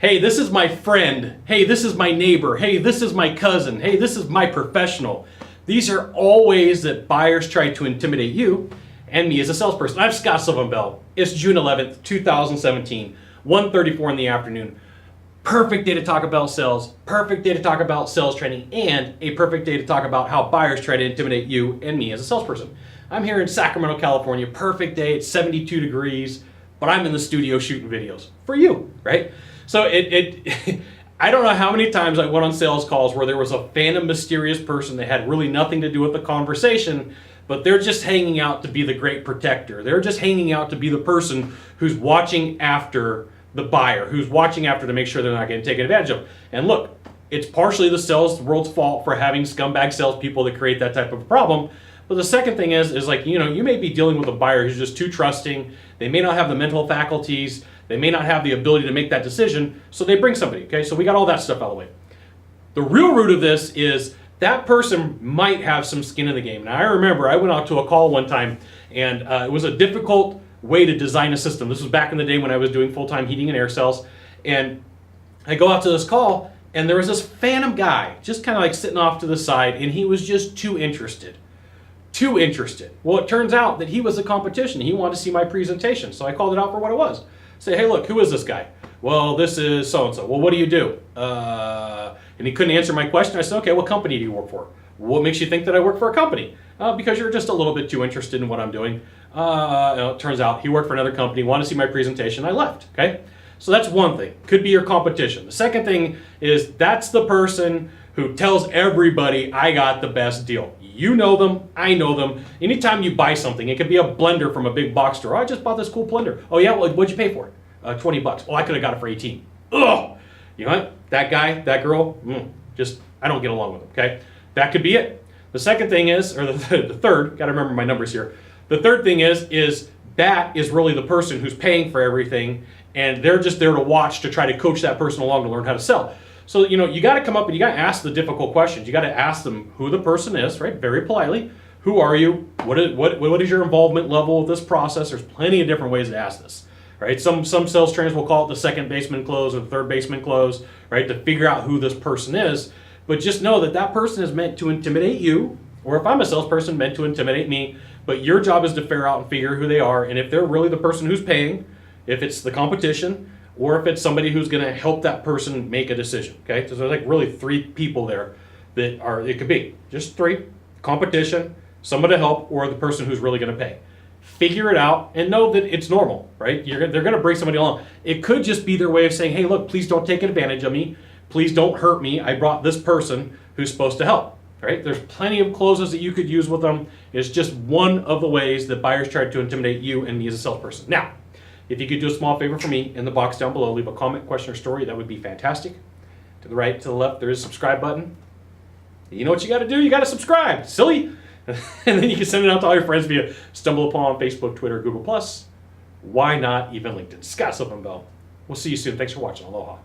Hey, this is my friend. Hey, this is my neighbor. Hey, this is my cousin. Hey, this is my professional. These are all ways that buyers try to intimidate you and me as a salesperson. I'm Sylvan Bell. It's June 11th, 2017, 1:34 in the afternoon. Perfect day to talk about sales, perfect day to talk about sales training, and a perfect day to talk about how buyers try to intimidate you and me as a salesperson. I'm here in Sacramento, California. Perfect day. It's 72 degrees, but I'm in the studio shooting videos for you, right? So I don't know how many times I went on sales calls where there was a phantom mysterious person that had really nothing to do with the conversation, but they're just hanging out to be the great protector. They're just hanging out to be the person who's watching after the buyer, who's watching after to make sure they're not getting taken advantage of. And look, it's partially the sales world's fault for having scumbag salespeople that create that type of problem. But the second thing is like, you may be dealing with a buyer who's just too trusting. They may not have the mental faculties. They may not have the ability to make that decision. So they bring somebody, okay? So we got all that stuff out of the way. The real root of this is that person might have some skin in the game. Now I remember I went out to a call one time and it was a difficult way to design a system. This was back in the day when I was doing full-time heating and air sales. And I go out to this call and there was this phantom guy just kind of like sitting off to the side, and he was just too interested. Too interested. Well, it turns out that he was a competition. He wanted to see my presentation. So I called it out for what it was. Say, hey, look, who is this guy? Well, this is so-and-so. Well, what do you do? And he couldn't answer my question. I said, okay, what company do you work for? What makes you think that I work for a company? Because you're just a little bit too interested in what I'm doing. It turns out he worked for another company, wanted to see my presentation, I left, okay? So that's one thing. Could be your competition. The second thing is that's the person who tells everybody I got the best deal. You know them, I know them. Anytime you buy something, it could be a blender from a big box store. Oh, I just bought this cool blender. Oh yeah, well, what'd you pay for it? 20 bucks. Oh, I could have got it for 18. Ugh! You know what? That guy, that girl, I don't get along with them, okay? That could be it. The second thing is, or the third, gotta remember my numbers here. The third thing is that is really the person who's paying for everything, and they're just there to watch, to try to coach that person along to learn how to sell. So, you got to come up and you got to ask the difficult questions. You got to ask them who the person is, right? Very politely. Who are you? What is your involvement level with this process? There's plenty of different ways to ask this, right? Some sales trainers will call it the second baseman close or the third baseman close, right? To figure out who this person is. But just know that that person is meant to intimidate you, or if I'm a salesperson, meant to intimidate me. But your job is to figure out and figure who they are, and if they're really the person who's paying, if it's the competition, or if it's somebody who's going to help that person make a decision, okay? So there's like really three people there that are, it could be just three: competition, somebody to help, or the person who's really going to pay. Figure it out and know that it's normal, right? They're going to bring somebody along. It could just be their way of saying, hey, look, please don't take advantage of me. Please don't hurt me. I brought this person who's supposed to help, right? There's plenty of closes that you could use with them. It's just one of the ways that buyers try to intimidate you and me as a salesperson. Now, if you could do a small favor for me, in the box down below, leave a comment, question, or story, that would be fantastic. To the right, to the left, there is a subscribe button. You know what you got to do? You got to subscribe. Silly. And then you can send it out to all your friends via StumbleUpon, Facebook, Twitter, Google+. Why not even LinkedIn? Sylvan Bell. We'll see you soon. Thanks for watching. Aloha.